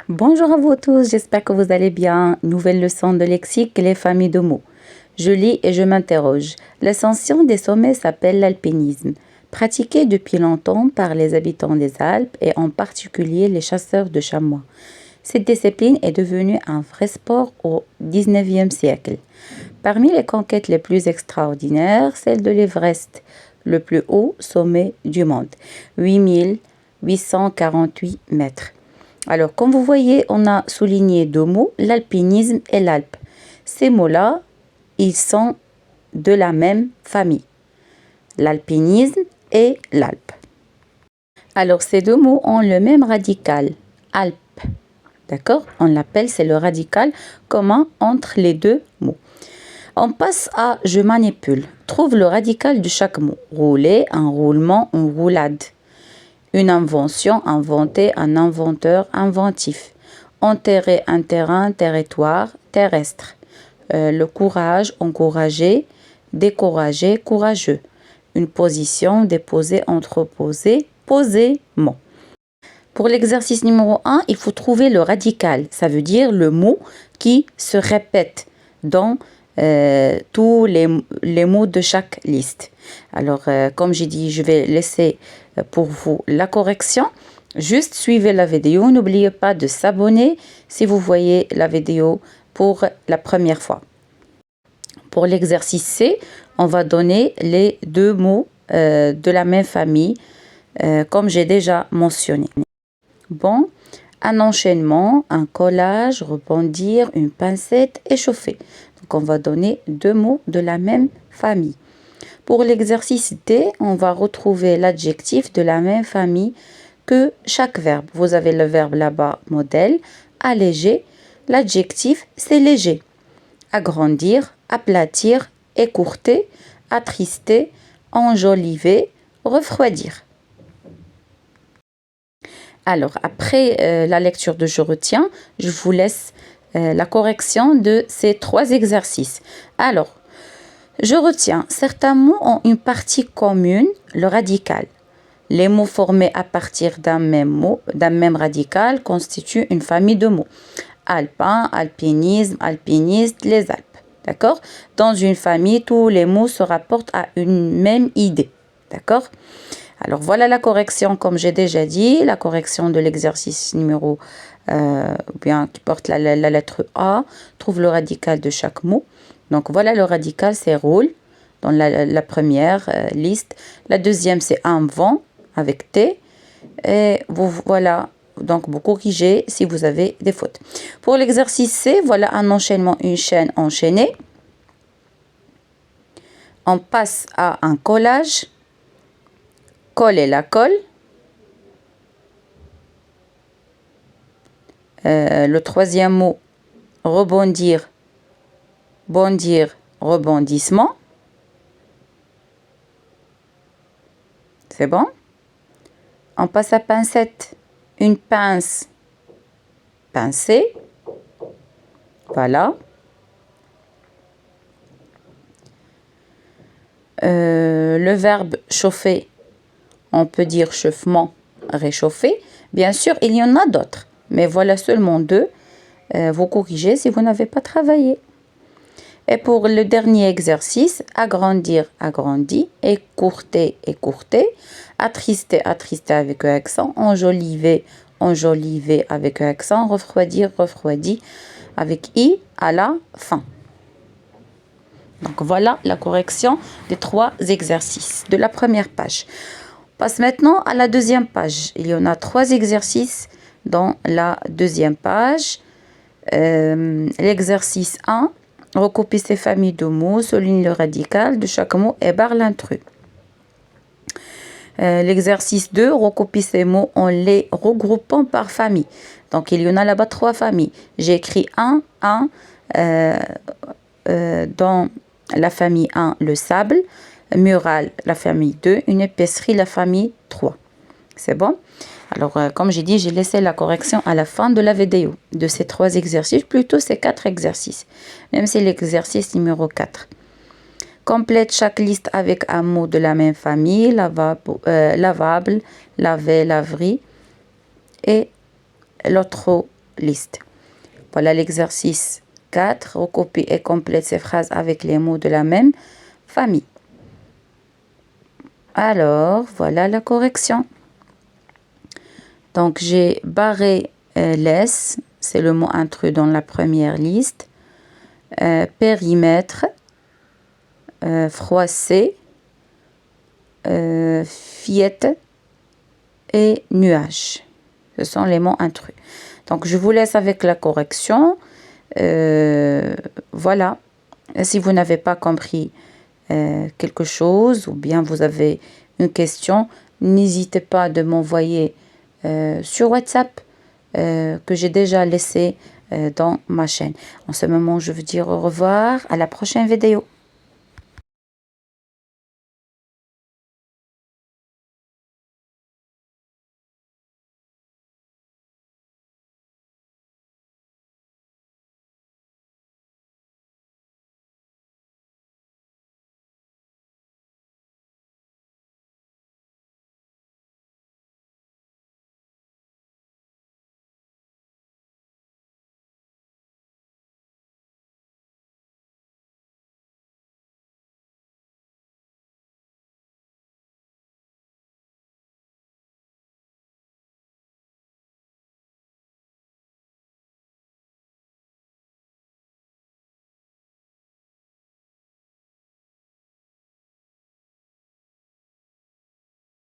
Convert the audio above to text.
Bonjour à vous tous, j'espère que vous allez bien. Nouvelle leçon de lexique, les familles de mots. Je lis et je m'interroge. L'ascension des sommets s'appelle l'alpinisme, pratiqué depuis longtemps par les habitants des Alpes et en particulier les chasseurs de chamois. Cette discipline est devenue un vrai sport au XIXe siècle. Parmi les conquêtes les plus extraordinaires, celle de l'Everest, le plus haut sommet du monde, 8848 mètres. Alors, comme vous voyez, on a souligné deux mots, l'alpinisme et l'Alpe. Ces mots-là, ils sont de la même famille, l'alpinisme et l'Alpe. Alors, ces deux mots ont le même radical, Alpe. D'accord? On l'appelle, c'est le radical commun entre les deux mots. On passe à je manipule. Trouve le radical de chaque mot. Rouler, un roulement, une roulade. Une invention, inventer, un inventeur, inventif. Enterrer, un terrain, territoire, terrestre. Le courage, encourager, décourager, courageux. Une position, déposer, entreposer, posément. Pour l'exercice numéro 1, il faut trouver le radical. Ça veut dire le mot qui se répète dans tous les mots de chaque liste. Alors, comme j'ai dit, je vais laisser pour vous la correction. Juste suivez la vidéo. N'oubliez pas de s'abonner si vous voyez la vidéo pour la première fois. Pour l'exercice C, on va donner les deux mots de la même famille, comme j'ai déjà mentionné. Bon, un enchaînement, un collage, rebondir, une pincette, échauffer. Donc, on va donner deux mots de la même famille. Pour l'exercice D, on va retrouver l'adjectif de la même famille que chaque verbe. Vous avez le verbe là-bas, modèle, alléger. L'adjectif, c'est léger. Agrandir, aplatir, écourter, attrister, enjoliver, refroidir. Alors, après la lecture de Je retiens, je vous laisse la correction de ces trois exercices. Alors, je retiens, certains mots ont une partie commune, le radical. Les mots formés à partir d'un même mot, d'un même radical, constituent une famille de mots. Alpin, alpinisme, alpiniste, les Alpes. D'accord? Dans une famille, tous les mots se rapportent à une même idée. D'accord? Alors voilà la correction, comme j'ai déjà dit, la correction de l'exercice numéro bien qui porte la lettre A, trouve le radical de chaque mot. Donc voilà le radical, c'est roule dans la première liste. La deuxième, c'est un vent avec T. Et voilà, donc vous corrigez si vous avez des fautes. Pour l'exercice C, voilà un enchaînement, une chaîne enchaînée. On passe à un collage. Coller la colle. Le troisième mot, rebondir, bondir, rebondissement. C'est bon? On passe à pincette. Une pince, pincer. Voilà. Le verbe chauffer, on peut dire chauffement, réchauffer. Bien sûr, il y en a d'autres, mais voilà seulement deux. Vous corrigez si vous n'avez pas travaillé. Et pour le dernier exercice, agrandir, agrandi, écourter, écourter, attrister, attrister avec un accent, enjoliver, enjoliver avec un accent, refroidir, refroidi avec i à la fin. Donc voilà la correction des trois exercices de la première page. On passe maintenant à la deuxième page. Il y en a trois exercices dans la deuxième page. L'exercice 1, recopie ces familles de mots, souligne le radical de chaque mot et barre l'intrus. L'exercice 2, recopie ces mots en les regroupant par famille. Donc il y en a là-bas trois familles. J'ai écrit un dans la famille 1, le sable, mural, la famille 2, une épicerie, la famille 3. C'est bon? Alors, comme j'ai dit, j'ai laissé la correction à la fin de la vidéo de ces trois exercices, plutôt ces quatre exercices, même c'est l'exercice numéro 4. Complète chaque liste avec un mot de la même famille, lavable, laver, laverie, et l'autre liste. Voilà l'exercice 4. Recopie et complète ces phrases avec les mots de la même famille. Alors, voilà la correction. Donc, j'ai barré laisse, c'est le mot intrus dans la première liste. Périmètre, froissé, fillette et nuage. Ce sont les mots intrus. Donc, je vous laisse avec la correction. Voilà. Si vous n'avez pas compris quelque chose ou bien vous avez une question, n'hésitez pas de m'envoyer sur WhatsApp que j'ai déjà laissé dans ma chaîne. En ce moment, je vous dis au revoir, à la prochaine vidéo.